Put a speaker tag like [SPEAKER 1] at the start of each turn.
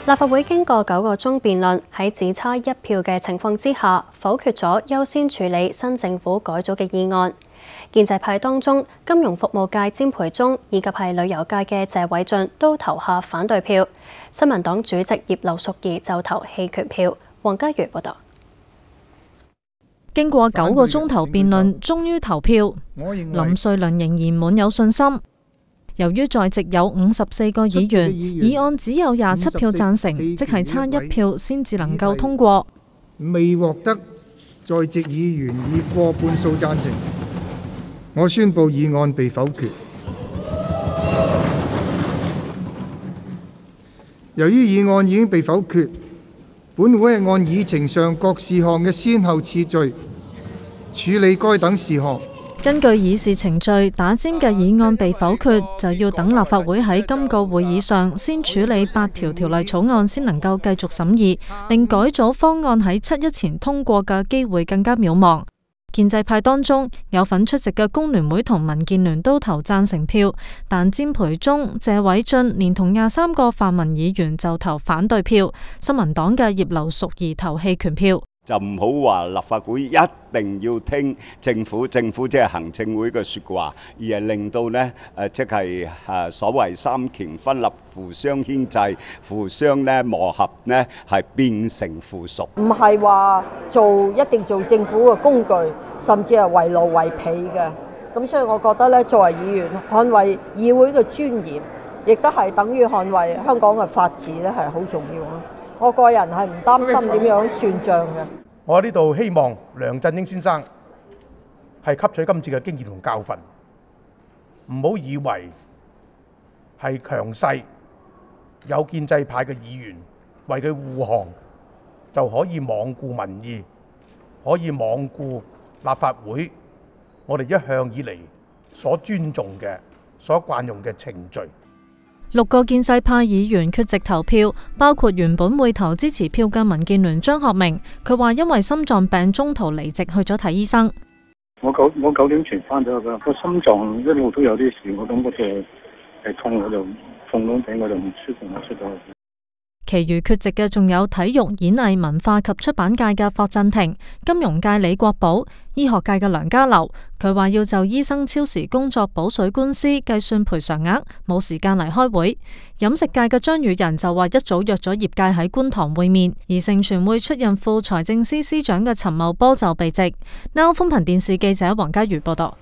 [SPEAKER 1] 立法會經過9個鐘辯論，喺只差1票嘅情況之下，否決咗優先處理新政府改組嘅議案。建制派當中，金融服務界詹培忠以及係旅遊界嘅謝偉俊都投下反對票。新民黨主席葉劉淑儀就投棄權票。黃家瑜報導。
[SPEAKER 2] 經過9個鐘頭辯論，終於投票。林瑞麟仍然滿有信心。由於在席有54個議員，議案只有27票贊成，即係差1票先至能夠通過。
[SPEAKER 3] 未獲得在席議員以過半數贊成，我宣布議案被否決。由於議案已經被否決，本會係按議程上各事項嘅先後次序處理該等事項。
[SPEAKER 2] 根據議事程序，打尖嘅議案被否決，就要等立法會喺今個會議上先處理8條條例草案，先能夠繼續審議，令改組方案喺7·1前通過嘅機會更加渺茫。建制派當中有份出席嘅工聯會同民建聯都投贊成票，但詹培忠、謝偉俊連同23個泛民議員就投反對票。新民黨嘅葉劉淑儀投棄權票。
[SPEAKER 4] 就唔好話立法會一定要聽政府即係行政會嘅説話，而係令到呢即係所謂三權分立、互相牽制、互相磨合呢係變成附屬。
[SPEAKER 5] 唔係話一定做政府嘅工具，甚至係為奴為婢嘅。咁所以我覺得呢，作為議員，捍衛議會嘅尊嚴，亦都係等於捍衛香港嘅法治呢係好重要咯。我個人係唔擔心點樣算賬嘅。
[SPEAKER 6] 我喺呢度希望梁振英先生係吸取今次嘅經驗同教訓，唔好以為係強勢有建制派嘅議員為佢護航，就可以罔顧民意，可以罔顧立法會我哋一向以嚟所尊重嘅、所慣用嘅程序。
[SPEAKER 2] 6個建制派議員缺席投票，包括原本會投支持票嘅民建聯張學明。佢話因為心臟病中途離席去咗睇醫生。
[SPEAKER 7] 我9點前翻咗去啦，個心臟一路都有啲事，我感覺係痛，我就痛到頂，我就唔舒服，我出咗去。
[SPEAKER 2] 其餘缺席嘅仲有體育、演藝、文化及出版界嘅霍震霆、金融界李國寶、醫學界嘅梁家騮。佢話要就醫生超時工作補水官司計算賠償額，冇時間嚟開會。飲食界嘅張宇人就話一早約咗業界喺觀塘會面，而盛傳會出任副財政司司長嘅陳茂波就避席。Now 寬頻電視記者黃家瑜報道。